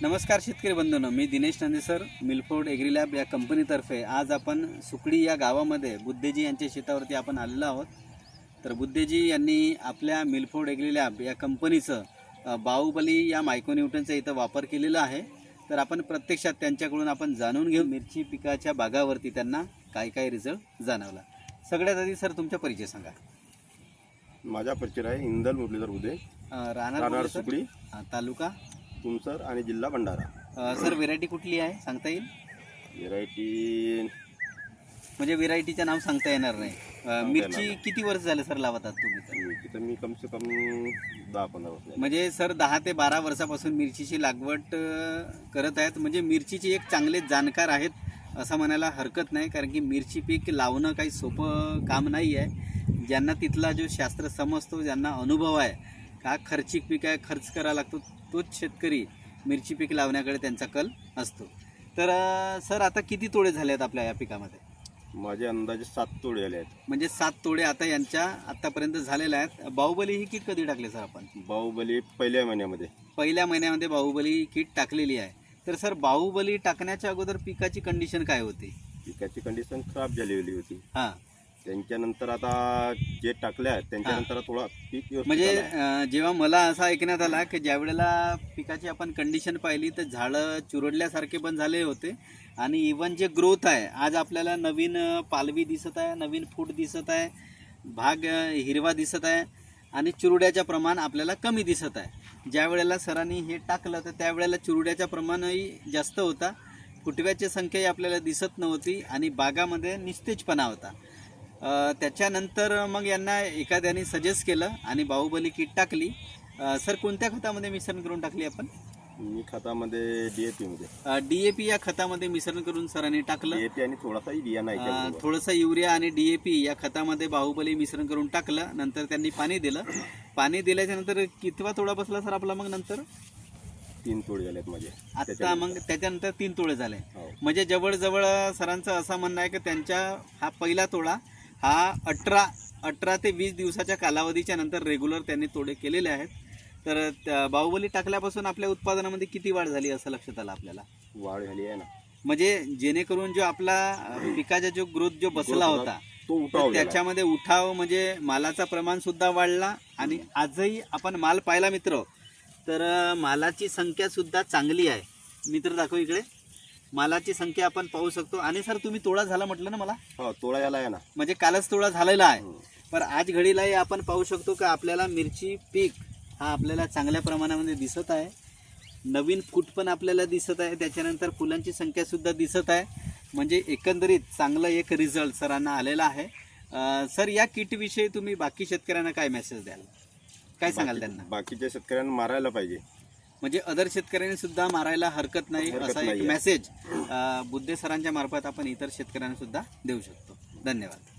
नमस्कार शेतकरी बंधूंनो, मी Dinesh Nande sir, Milford agri lab या कंपनीतर्फे आज आपण सुकडी या गावामध्ये बुद्धेजी यांच्या शेतावरती आपण आलेलो आहोत. तर बुद्धेजी यांनी आपल्या मिलफोर्ड एग्री लॅब या कंपनीचं बाहुबली या मायक्रोन्यूटनचा इथं वापर केलेला आहे. तर आपण प्रत्यक्षात त्यांच्याकडून आपण जाणून घेऊ मिरची पिकाच्या बागावरती त्यांना काय काय रिझल्ट जाणवला. सगळ्यात आधी सर तुमचा परिचय सांगा. माझा परिचय आहे इंदल मुरलीधर बुधे, राहणार सुकडी, तालुका तुमसर आणि जिल्हा भंडारा. सर व्हेरायटी कुठली आहे सांगता येईल? व्हेरायटी म्हणजे व्हेरायटीचं नाव सांगता येणार नाही. मिरची किती वर्ष झाले सर लावतात तुम्ही? तिथं मी कम से कम 10-15 वर्ष. म्हणजे सर 10 ते 12 वर्षापासून मिरचीची लागवड करत आहेत. म्हणजे मिरचीचे एक चांगले जाणकार आहेत असं म्हणायला हरकत नाही, कारण की मिरची पीक लावणं काही सोपं काम नाही आहे. ज्यांना तिथला जो शास्त्र समजतो, ज्यांना अनुभव आहे का खर्चिक पीक आहे, खर्च करावा लागतो, तोच शेतकरी मिरची पीक लावण्याकडे त्यांचा कल असतो. तर सर आता किती तोडे झाले आहेत आपल्या या पिकामध्ये? माझे अंदाजे 7 तोडे आले आहेत. म्हणजे 7 तोडे आता यांच्या आतापर्यंत झालेले आहेत. बाहुबली ही किट कधी टाकले सर आपण? बाहुबली पहिल्या महिन्यामध्ये बाहुबली किट टाकलेली आहे. तर सर बाहुबली टाकण्याच्या अगोदर पिकाची कंडिशन काय होती? पिकाची कंडिशन खराब झालेली होती. हां, त्यांच्यानंतर आता जे टाकले आहेत त्यांच्यानंतर थोडा पीक म्हणजे जेव्हा मला असं ऐकण्यात आला की ज्या वेळेला पिकाची आपण कंडिशन पाहिली तर झाडं चुरडल्यासारखे पण झाले होते आणि इवन जे ग्रोथ आहे, आज आपल्याला नवीन पालवी दिसत आहे, नवीन फूट दिसत आहे, भाग हिरवा दिसत आहे आणि चुरड्याचं प्रमाण आपल्याला कमी दिसत आहे. ज्या वेळेला सरांनी हे टाकलं तर त्यावेळेला चुरड्याचं प्रमाणही जास्त होता, फुटव्याची संख्याही आपल्याला दिसत नव्हती आणि बागामध्ये निस्तेजपणा होता. त्याच्यानंतर मग यांना एखाद्याने सजेस्ट केलं आणि बाहुबली किट टाकली. सर कोणत्या खतामध्ये मिश्रण करून टाकली आपण? मी खतामध्ये DAP या खतामध्ये मिश्रण करून सरांनी टाकलं. DAP आणि थोडासा युरिया नाही, थोडंसं युरिया आणि DAP या खतामध्ये बाहुबली मिश्रण करून टाकलं. नंतर त्यांनी पाणी दिलं. पाणी दिल्याच्या नंतर कितवा तोडा बसला सर आपला? मग नंतर 3 तोडे झालेत माझे आता. मग त्याच्यानंतर 3 तोडे झाले. म्हणजे जवळजवळ सरांचं असं म्हणणं आहे की त्यांच्या हा पहिला तोडा हा 18 ते 20 दिवसाच्या कालावधीच्या नंतर रेग्युलर त्यांनी तोडे केलेले आहेत. तर बाहुबली टाकल्यापासून आपल्या उत्पादनामध्ये किती वाढ झाली असं लक्षात आलं आपल्याला? वाढ झाली आहे ना, म्हणजे जेणेकरून जो आपला पिकाचा जो ग्रोथ जो बसला होता तो त्याच्यामध्ये उठाव, म्हणजे मालाचा प्रमाण सुद्धा वाढला. आणि आजही आपण माल पाहिला मित्र, तर मालाची संख्या सुद्धा चांगली आहे. मित्र दाखव इकडे, मालाची संख्या आपण पाहू शकतो. आणि सर तुम्ही तोडा झाला म्हटलं ना मला? हो, तोडा झाला आहे ना. म्हणजे कालच तोडा झालेला आहे. पण आज घडीलाही आपण पाहू शकतो की आपल्याला मिरची पीक हा आपल्याला चांगल्या प्रमाणामध्ये दिसत आहे. नवीन फूट पण आपल्याला दिसत आहे, त्याच्यानंतर फुलांची संख्या सुद्धा दिसत आहे. म्हणजे एकंदरीत चांगलं एक रिझल्ट सरांना आलेला आहे. सर या किटविषयी तुम्ही बाकी शेतकऱ्यांना काय मेसेज द्याल, काय सांगाल त्यांना? बाकीच्या शेतकऱ्यांना मारायला पाहिजे, म्हणजे अदर शेतकऱ्यांनी सुद्धा मारायला हरकत नाही असा एक मेसेज बुद्धे सरांच्या मार्फत आपण इतर शेतकऱ्यांना सुद्धा देऊ शकतो. धन्यवाद.